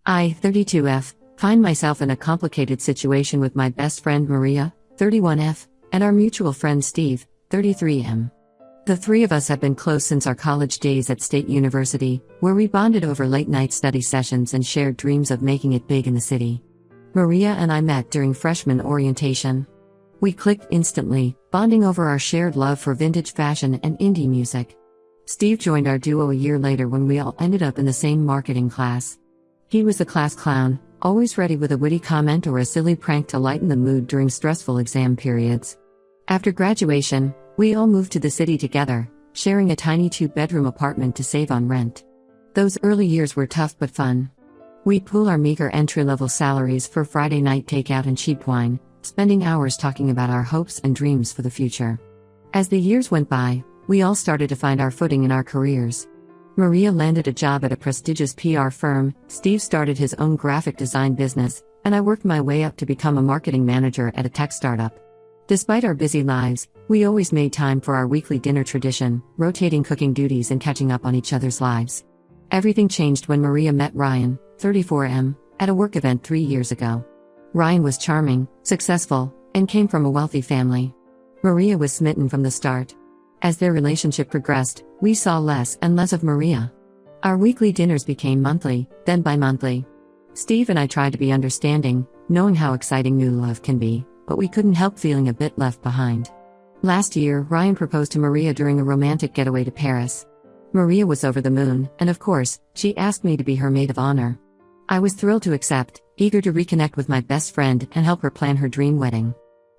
I, 32F, find myself in a complicated situation with my best friend Maria, 31F, and our mutual friend Steve, 33M. The three of us have been close since our college days at State University, where we bonded over late-night study sessions and shared dreams of making it big in the city. Maria and I met during freshman orientation. We clicked instantly, bonding over our shared love for vintage fashion and indie music. Steve joined our duo a year later when we all ended up in the same marketing class. He was the class clown, always ready with a witty comment or a silly prank to lighten the mood during stressful exam periods. After graduation, we all moved to the city together, sharing a tiny 2-bedroom apartment to save on rent. Those early years were tough but fun. We'd pool our meager entry-level salaries for Friday night takeout and cheap wine, spending hours talking about our hopes and dreams for the future. As the years went by, we all started to find our footing in our careers. Maria landed a job at a prestigious PR firm, Steve started his own graphic design business, and I worked my way up to become a marketing manager at a tech startup. Despite our busy lives, we always made time for our weekly dinner tradition, rotating cooking duties and catching up on each other's lives. Everything changed when Maria met Ryan, 34M, at a work event 3 years ago. Ryan was charming, successful, and came from a wealthy family. Maria was smitten from the start. As their relationship progressed, we saw less and less of Maria. Our weekly dinners became monthly, then bi-monthly. Steve and I tried to be understanding, knowing how exciting new love can be, but we couldn't help feeling a bit left behind. Last year, Ryan proposed to Maria during a romantic getaway to Paris. Maria was over the moon, and of course, she asked me to be her maid of honor. I was thrilled to accept, eager to reconnect with my best friend and help her plan her dream wedding.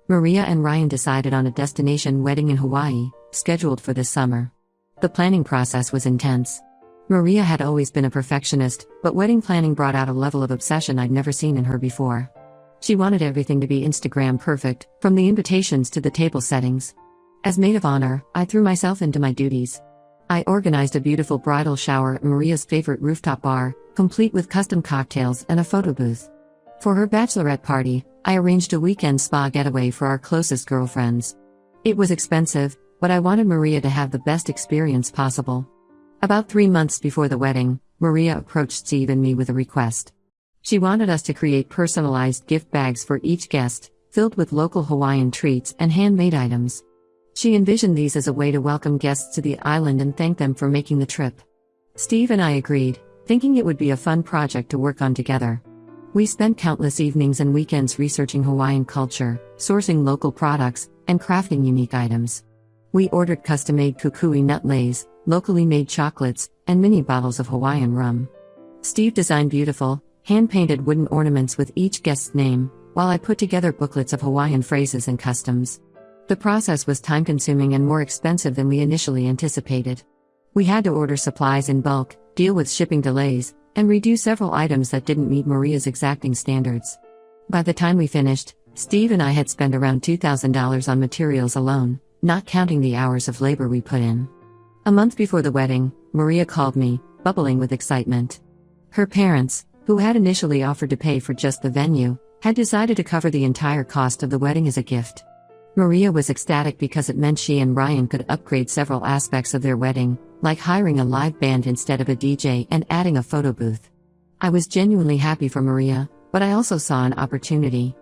Maria and Ryan decided on a destination wedding in Hawaii, scheduled for this summer. The planning process was intense. Maria had always been a perfectionist, but wedding planning brought out a level of obsession I'd never seen in her before. She wanted everything to be Instagram perfect, from the invitations to the table settings. As maid of honor, I threw myself into my duties. I organized a beautiful bridal shower at Maria's favorite rooftop bar, complete with custom cocktails and a photo booth. For her bachelorette party, I arranged a weekend spa getaway for our closest girlfriends. It was expensive, but I wanted Maria to have the best experience possible. About 3 months before the wedding, Maria approached Steve and me with a request. She wanted us to create personalized gift bags for each guest, filled with local Hawaiian treats and handmade items. She envisioned these as a way to welcome guests to the island and thank them for making the trip. Steve and I agreed, thinking it would be a fun project to work on together. We spent countless evenings and weekends researching Hawaiian culture, sourcing local products, and crafting unique items. We ordered custom-made kukui nut leis, locally made chocolates, and mini bottles of Hawaiian rum. Steve designed beautiful, hand-painted wooden ornaments with each guest's name, while I put together booklets of Hawaiian phrases and customs. The process was time-consuming and more expensive than we initially anticipated. We had to order supplies in bulk, deal with shipping delays, and redo several items that didn't meet Maria's exacting standards. By the time we finished, Steve and I had spent around $2,000 on materials alone, not counting the hours of labor we put in. A month before the wedding, Maria called me, bubbling with excitement. Her parents, who had initially offered to pay for just the venue, had decided to cover the entire cost of the wedding as a gift. Maria was ecstatic because it meant she and Ryan could upgrade several aspects of their wedding, like hiring a live band instead of a DJ and adding a photo booth. I was genuinely happy for Maria, but I also saw an opportunity.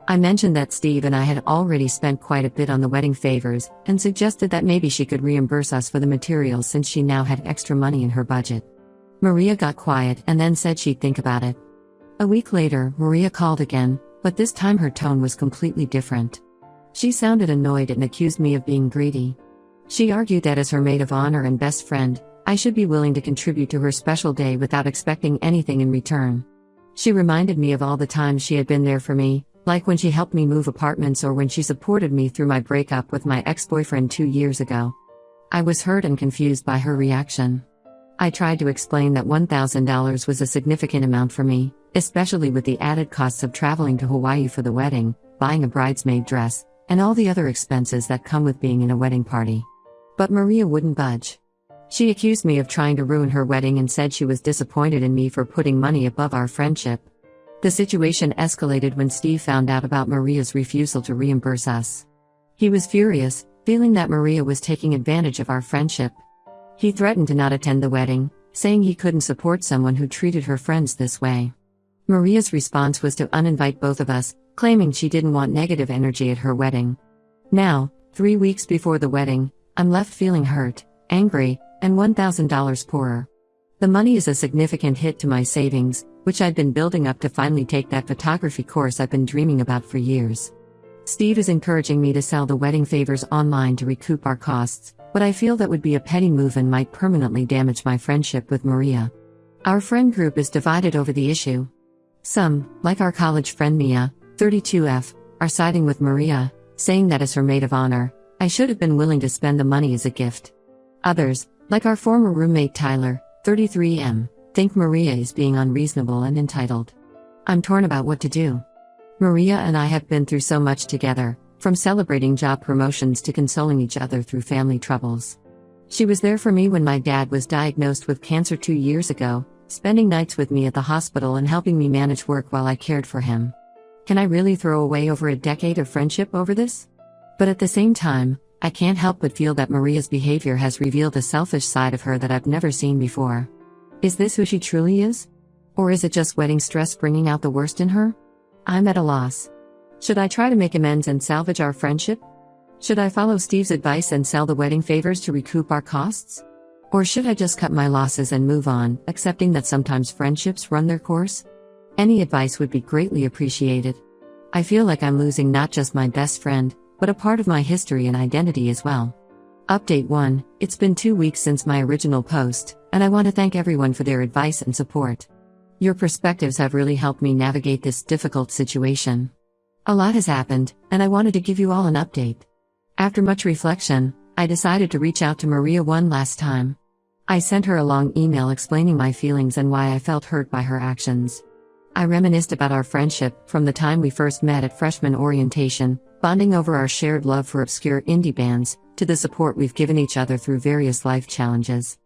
I mentioned that Steve and I had already spent quite a bit on the wedding favors, and suggested that maybe she could reimburse us for the materials since she now had extra money in her budget. Maria got quiet and then said she'd think about it. A week later, Maria called again, but this time her tone was completely different. She sounded annoyed and accused me of being greedy. She argued that as her maid of honor and best friend, I should be willing to contribute to her special day without expecting anything in return. She reminded me of all the times she had been there for me, like when she helped me move apartments or when she supported me through my breakup with my ex-boyfriend 2 years ago. I was hurt and confused by her reaction. I tried to explain that $1,000 was a significant amount for me, especially with the added costs of traveling to Hawaii for the wedding, buying a bridesmaid dress, and all the other expenses that come with being in a wedding party. But Maria wouldn't budge. She accused me of trying to ruin her wedding and said she was disappointed in me for putting money above our friendship. The situation escalated when Steve found out about Maria's refusal to reimburse us. He was furious, feeling that Maria was taking advantage of our friendship. He threatened to not attend the wedding, saying he couldn't support someone who treated her friends this way. Maria's response was to uninvite both of us, claiming she didn't want negative energy at her wedding. Now, 3 weeks before the wedding, I'm left feeling hurt, angry, and $1,000 poorer. The money is a significant hit to my savings, which I'd been building up to finally take that photography course I've been dreaming about for years. Steve is encouraging me to sell the wedding favors online to recoup our costs, but I feel that would be a petty move and might permanently damage my friendship with Maria. Our friend group is divided over the issue. Some, like our college friend Mia, 32F, are siding with Maria, saying that as her maid of honor, I should have been willing to spend the money as a gift. Others, like our former roommate Tyler, 33M, think Maria is being unreasonable and entitled. I'm torn about what to do. Maria and I have been through so much together, from celebrating job promotions to consoling each other through family troubles. She was there for me when my dad was diagnosed with cancer 2 years ago, spending nights with me at the hospital and helping me manage work while I cared for him. Can I really throw away over a decade of friendship over this? But at the same time, I can't help but feel that Maria's behavior has revealed a selfish side of her that I've never seen before. Is this who she truly is? Or is it just wedding stress bringing out the worst in her? I'm at a loss. Should I try to make amends and salvage our friendship? Should I follow Steve's advice and sell the wedding favors to recoup our costs? Or should I just cut my losses and move on, accepting that sometimes friendships run their course? Any advice would be greatly appreciated. I feel like I'm losing not just my best friend, but a part of my history and identity as well. Update 1, it's been 2 weeks since my original post, and I want to thank everyone for their advice and support. Your perspectives have really helped me navigate this difficult situation. A lot has happened, and I wanted to give you all an update. After much reflection, I decided to reach out to Maria one last time. I sent her a long email explaining my feelings and why I felt hurt by her actions. I reminisced about our friendship from the time we first met at freshman orientation, bonding over our shared love for obscure indie bands, to the support we've given each other through various life challenges.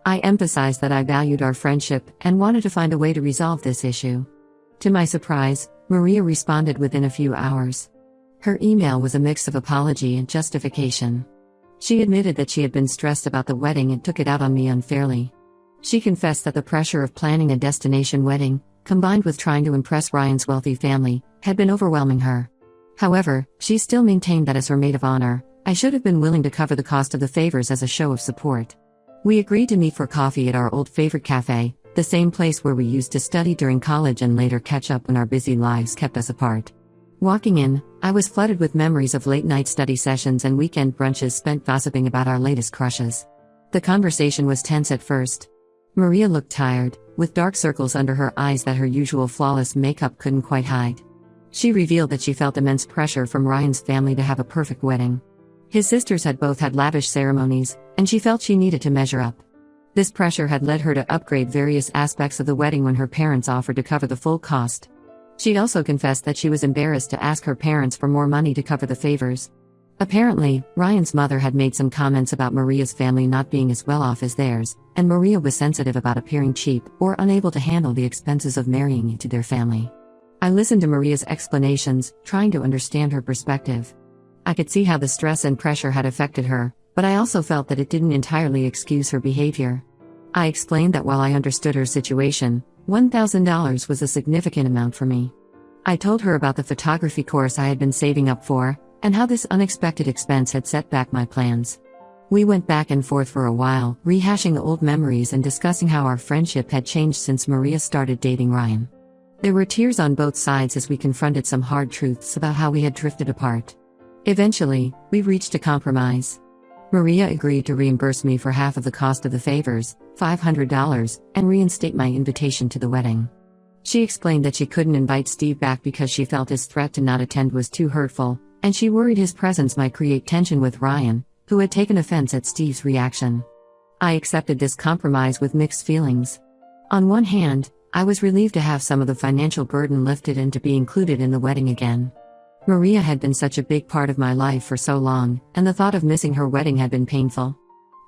I emphasized that I valued our friendship and wanted to find a way to resolve this issue. To my surprise, Maria responded within a few hours. Her email was a mix of apology and justification. She admitted that she had been stressed about the wedding and took it out on me unfairly. She confessed that the pressure of planning a destination wedding, combined with trying to impress Ryan's wealthy family, had been overwhelming her. However, she still maintained that as her maid of honor, I should have been willing to cover the cost of the favors as a show of support. We agreed to meet for coffee at our old favorite cafe, the same place where we used to study during college and later catch up when our busy lives kept us apart. Walking in, I was flooded with memories of late-night study sessions and weekend brunches spent gossiping about our latest crushes. The conversation was tense at first. Maria looked tired, with dark circles under her eyes that her usual flawless makeup couldn't quite hide. She revealed that she felt immense pressure from Ryan's family to have a perfect wedding. His sisters had both had lavish ceremonies, and she felt she needed to measure up. This pressure had led her to upgrade various aspects of the wedding when her parents offered to cover the full cost. She also confessed that she was embarrassed to ask her parents for more money to cover the favors. Apparently, Ryan's mother had made some comments about Maria's family not being as well off as theirs, and Maria was sensitive about appearing cheap or unable to handle the expenses of marrying into their family. I listened to Maria's explanations, trying to understand her perspective. I could see how the stress and pressure had affected her, but I also felt that it didn't entirely excuse her behavior. I explained that while I understood her situation, $1,000 was a significant amount for me. I told her about the photography course I had been saving up for, and how this unexpected expense had set back my plans. We went back and forth for a while, rehashing old memories and discussing how our friendship had changed since Maria started dating Ryan. There were tears on both sides as we confronted some hard truths about how we had drifted apart. Eventually, we reached a compromise. Maria agreed to reimburse me for half of the cost of the favors, $500, and reinstate my invitation to the wedding. She explained that she couldn't invite Steve back because she felt his threat to not attend was too hurtful, and she worried his presence might create tension with Ryan, who had taken offense at Steve's reaction. I accepted this compromise with mixed feelings. On one hand, I was relieved to have some of the financial burden lifted and to be included in the wedding again. Maria had been such a big part of my life for so long, and the thought of missing her wedding had been painful.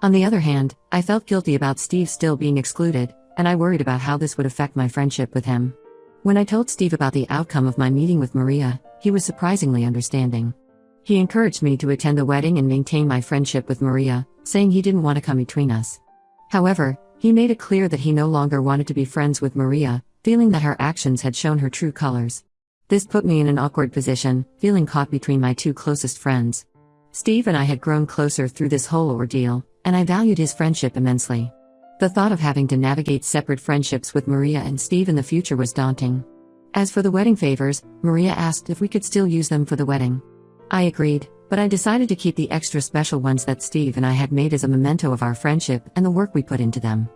On the other hand, I felt guilty about Steve still being excluded, and I worried about how this would affect my friendship with him. When I told Steve about the outcome of my meeting with Maria, he was surprisingly understanding. He encouraged me to attend the wedding and maintain my friendship with Maria, saying he didn't want to come between us. However, he made it clear that he no longer wanted to be friends with Maria, feeling that her actions had shown her true colors. This put me in an awkward position, feeling caught between my two closest friends. Steve and I had grown closer through this whole ordeal, and I valued his friendship immensely. The thought of having to navigate separate friendships with Maria and Steve in the future was daunting. As for the wedding favors, Maria asked if we could still use them for the wedding. I agreed, but I decided to keep the extra special ones that Steve and I had made as a memento of our friendship and the work we put into them.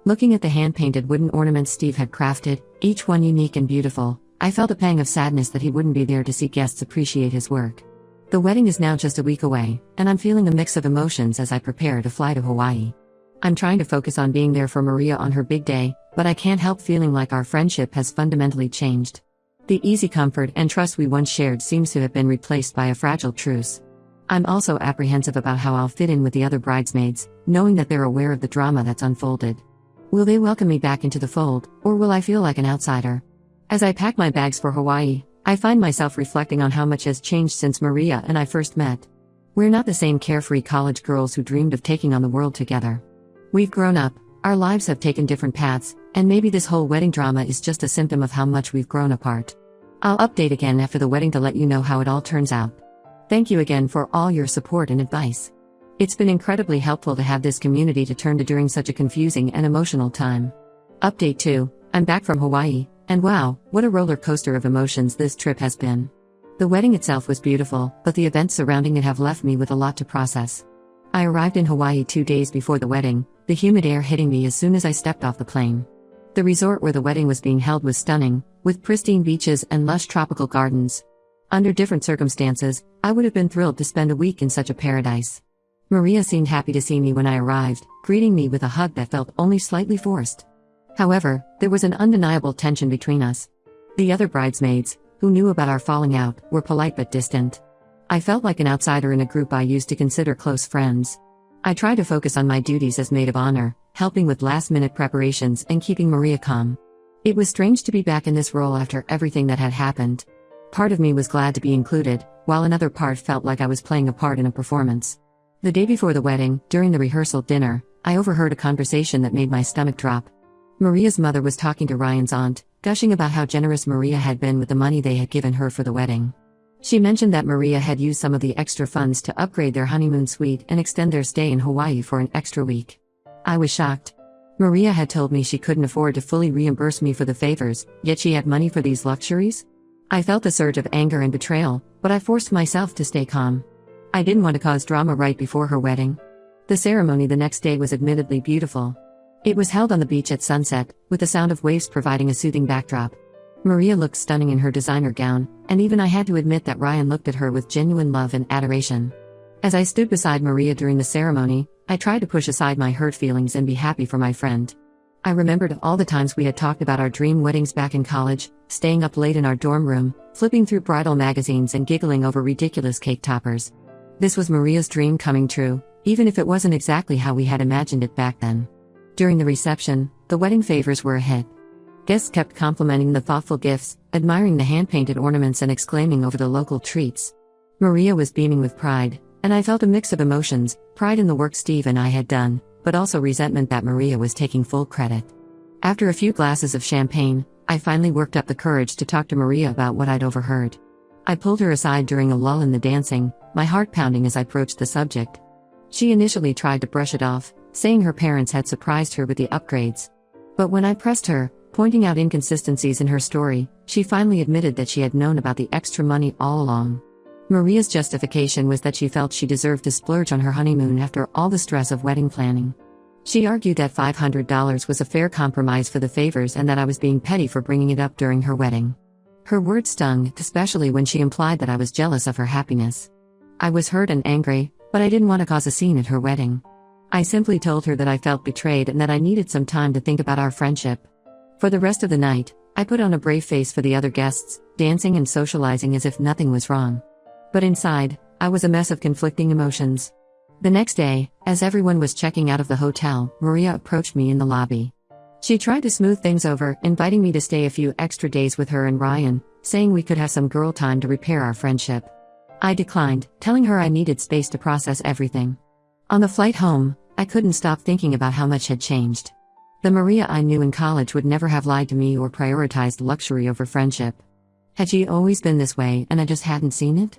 Looking at the hand-painted wooden ornaments Steve had crafted, each one unique and beautiful, I felt a pang of sadness that he wouldn't be there to see guests appreciate his work. The wedding is now just a week away, and I'm feeling a mix of emotions as I prepare to fly to Hawaii. I'm trying to focus on being there for Maria on her big day, but I can't help feeling like our friendship has fundamentally changed. The easy comfort and trust we once shared seems to have been replaced by a fragile truce. I'm also apprehensive about how I'll fit in with the other bridesmaids, knowing that they're aware of the drama that's unfolded. Will they welcome me back into the fold, or will I feel like an outsider? As I pack my bags for Hawaii, I find myself reflecting on how much has changed since Maria and I first met. We're not the same carefree college girls who dreamed of taking on the world together. We've grown up, our lives have taken different paths, and maybe this whole wedding drama is just a symptom of how much we've grown apart. I'll update again after the wedding to let you know how it all turns out. Thank you again for all your support and advice. It's been incredibly helpful to have this community to turn to during such a confusing and emotional time. Update 2, I'm back from Hawaii, and wow, what a roller coaster of emotions this trip has been. The wedding itself was beautiful, but the events surrounding it have left me with a lot to process. I arrived in Hawaii 2 days before the wedding, the humid air hitting me as soon as I stepped off the plane. The resort where the wedding was being held was stunning, with pristine beaches and lush tropical gardens. Under different circumstances, I would have been thrilled to spend a week in such a paradise. Maria seemed happy to see me when I arrived, greeting me with a hug that felt only slightly forced. However, there was an undeniable tension between us. The other bridesmaids, who knew about our falling out, were polite but distant. I felt like an outsider in a group I used to consider close friends. I tried to focus on my duties as maid of honor, helping with last-minute preparations and keeping Maria calm. It was strange to be back in this role after everything that had happened. Part of me was glad to be included, while another part felt like I was playing a part in a performance. The day before the wedding, during the rehearsal dinner, I overheard a conversation that made my stomach drop. Maria's mother was talking to Ryan's aunt, gushing about how generous Maria had been with the money they had given her for the wedding. She mentioned that Maria had used some of the extra funds to upgrade their honeymoon suite and extend their stay in Hawaii for an extra week. I was shocked. Maria had told me she couldn't afford to fully reimburse me for the favors, yet she had money for these luxuries? I felt a surge of anger and betrayal, but I forced myself to stay calm. I didn't want to cause drama right before her wedding. The ceremony the next day was admittedly beautiful. It was held on the beach at sunset, with the sound of waves providing a soothing backdrop. Maria looked stunning in her designer gown, and even I had to admit that Ryan looked at her with genuine love and adoration. As I stood beside Maria during the ceremony, I tried to push aside my hurt feelings and be happy for my friend. I remembered all the times we had talked about our dream weddings back in college, staying up late in our dorm room, flipping through bridal magazines and giggling over ridiculous cake toppers. This was Maria's dream coming true, even if it wasn't exactly how we had imagined it back then. During the reception, the wedding favors were a hit. Guests kept complimenting the thoughtful gifts, admiring the hand-painted ornaments and exclaiming over the local treats. Maria was beaming with pride, and I felt a mix of emotions, pride in the work Steve and I had done, but also resentment that Maria was taking full credit. After a few glasses of champagne, I finally worked up the courage to talk to Maria about what I'd overheard. I pulled her aside during a lull in the dancing, my heart pounding as I broached the subject. She initially tried to brush it off, saying her parents had surprised her with the upgrades. But when I pressed her, pointing out inconsistencies in her story, she finally admitted that she had known about the extra money all along. Maria's justification was that she felt she deserved to splurge on her honeymoon after all the stress of wedding planning. She argued that $500 was a fair compromise for the favors and that I was being petty for bringing it up during her wedding. Her words stung, especially when she implied that I was jealous of her happiness. I was hurt and angry, but I didn't want to cause a scene at her wedding. I simply told her that I felt betrayed and that I needed some time to think about our friendship. For the rest of the night, I put on a brave face for the other guests, dancing and socializing as if nothing was wrong. But inside, I was a mess of conflicting emotions. The next day, as everyone was checking out of the hotel, Maria approached me in the lobby. She tried to smooth things over, inviting me to stay a few extra days with her and Ryan, saying we could have some girl time to repair our friendship. I declined, telling her I needed space to process everything. On the flight home, I couldn't stop thinking about how much had changed. The Maria I knew in college would never have lied to me or prioritized luxury over friendship. Had she always been this way and I just hadn't seen it?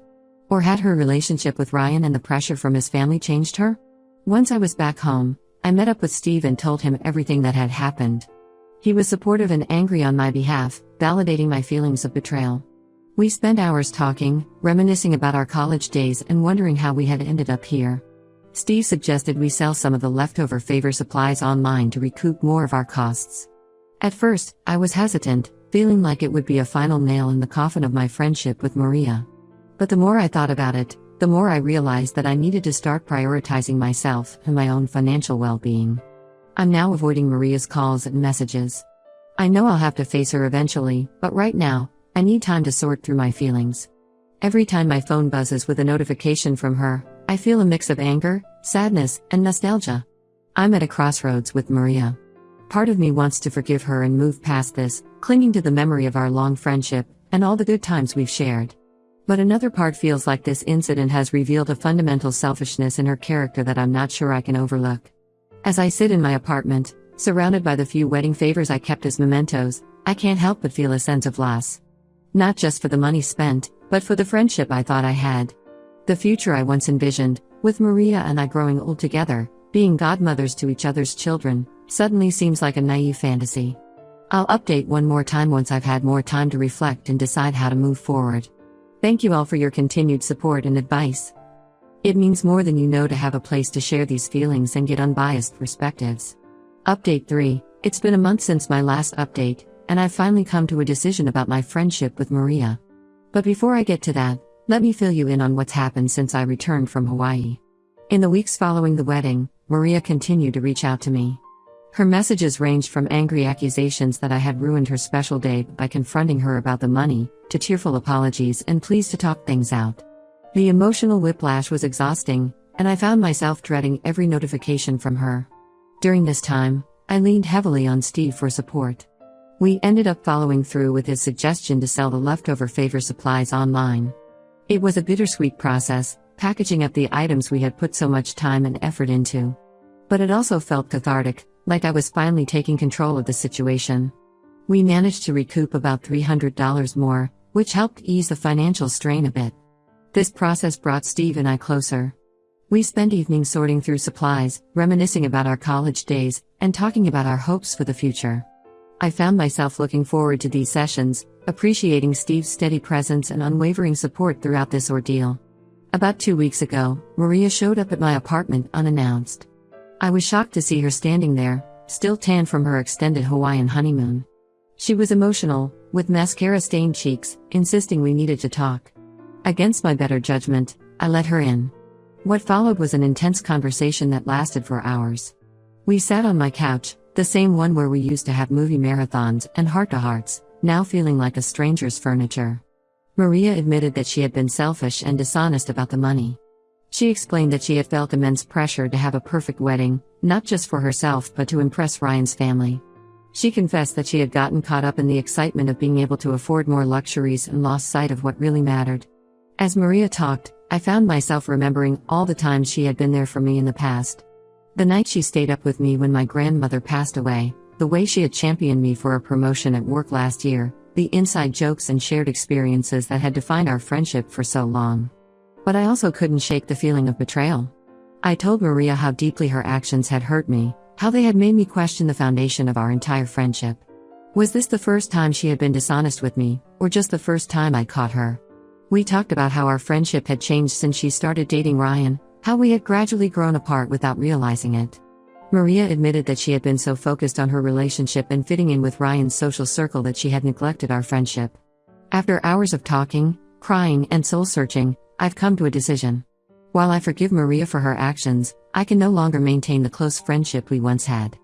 Or had her relationship with Ryan and the pressure from his family changed her? Once I was back home, I met up with Steve and told him everything that had happened. He was supportive and angry on my behalf, validating my feelings of betrayal. We spent hours talking, reminiscing about our college days and wondering how we had ended up here. Steve suggested we sell some of the leftover favor supplies online to recoup more of our costs. At first, I was hesitant, feeling like it would be a final nail in the coffin of my friendship with Maria. But the more I thought about it, the more I realized that I needed to start prioritizing myself and my own financial well-being. I'm now avoiding Maria's calls and messages. I know I'll have to face her eventually, but right now, I need time to sort through my feelings. Every time my phone buzzes with a notification from her, I feel a mix of anger, sadness, and nostalgia. I'm at a crossroads with Maria. Part of me wants to forgive her and move past this, clinging to the memory of our long friendship and all the good times we've shared. But another part feels like this incident has revealed a fundamental selfishness in her character that I'm not sure I can overlook. As I sit in my apartment, surrounded by the few wedding favors I kept as mementos, I can't help but feel a sense of loss. Not just for the money spent, but for the friendship I thought I had. The future I once envisioned, with Maria and I growing old together, being godmothers to each other's children, suddenly seems like a naive fantasy. I'll update one more time once I've had more time to reflect and decide how to move forward. Thank you all for your continued support and advice. It means more than you know to have a place to share these feelings and get unbiased perspectives. Update 3. It's been a month since my last update, and I've finally come to a decision about my friendship with Maria. But before I get to that, let me fill you in on what's happened since I returned from Hawaii. In the weeks following the wedding, Maria continued to reach out to me. Her messages ranged from angry accusations that I had ruined her special day by confronting her about the money, to tearful apologies and pleas to talk things out. The emotional whiplash was exhausting, and I found myself dreading every notification from her. During this time, I leaned heavily on Steve for support. We ended up following through with his suggestion to sell the leftover favor supplies online. It was a bittersweet process, packaging up the items we had put so much time and effort into. But it also felt cathartic, like I was finally taking control of the situation. We managed to recoup about $300 more, which helped ease the financial strain a bit. This process brought Steve and I closer. We spent evenings sorting through supplies, reminiscing about our college days, and talking about our hopes for the future. I found myself looking forward to these sessions, appreciating Steve's steady presence and unwavering support throughout this ordeal. About 2 weeks ago, Maria showed up at my apartment unannounced. I was shocked to see her standing there, still tan from her extended Hawaiian honeymoon. She was emotional, with mascara-stained cheeks, insisting we needed to talk. Against my better judgment, I let her in. What followed was an intense conversation that lasted for hours. We sat on my couch, the same one where we used to have movie marathons and heart-to-hearts, now feeling like a stranger's furniture. Maria admitted that she had been selfish and dishonest about the money. She explained that she had felt immense pressure to have a perfect wedding, not just for herself but to impress Ryan's family. She confessed that she had gotten caught up in the excitement of being able to afford more luxuries and lost sight of what really mattered. As Maria talked, I found myself remembering all the times she had been there for me in the past. The night she stayed up with me when my grandmother passed away, the way she had championed me for a promotion at work last year, the inside jokes and shared experiences that had defined our friendship for so long. But I also couldn't shake the feeling of betrayal. I told Maria how deeply her actions had hurt me, how they had made me question the foundation of our entire friendship. Was this the first time she had been dishonest with me, or just the first time I'd caught her? We talked about how our friendship had changed since she started dating Ryan, how we had gradually grown apart without realizing it. Maria admitted that she had been so focused on her relationship and fitting in with Ryan's social circle that she had neglected our friendship. After hours of talking, crying, and soul-searching, I've come to a decision. While I forgive Maria for her actions, I can no longer maintain the close friendship we once had.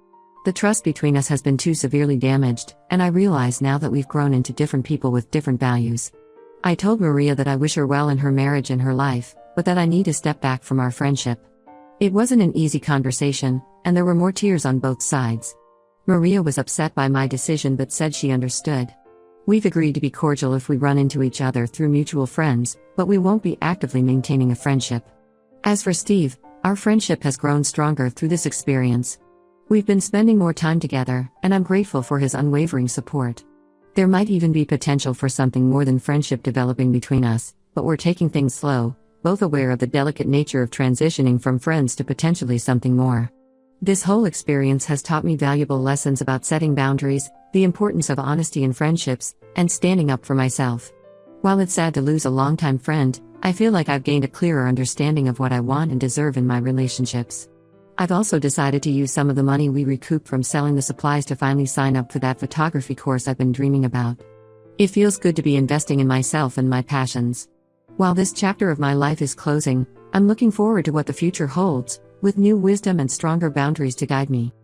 The trust between us has been too severely damaged, and I realize now that we've grown into different people with different values. I told Maria that I wish her well in her marriage and her life, but that I need to step back from our friendship. It wasn't an easy conversation, and there were more tears on both sides. Maria was upset by my decision but said she understood. We've agreed to be cordial if we run into each other through mutual friends, but we won't be actively maintaining a friendship. As for Steve, our friendship has grown stronger through this experience. We've been spending more time together, and I'm grateful for his unwavering support. There might even be potential for something more than friendship developing between us, but we're taking things slow, both aware of the delicate nature of transitioning from friends to potentially something more. This whole experience has taught me valuable lessons about setting boundaries, the importance of honesty in friendships, and standing up for myself. While it's sad to lose a longtime friend, I feel like I've gained a clearer understanding of what I want and deserve in my relationships. I've also decided to use some of the money we recouped from selling the supplies to finally sign up for that photography course I've been dreaming about. It feels good to be investing in myself and my passions. While this chapter of my life is closing, I'm looking forward to what the future holds, with new wisdom and stronger boundaries to guide me.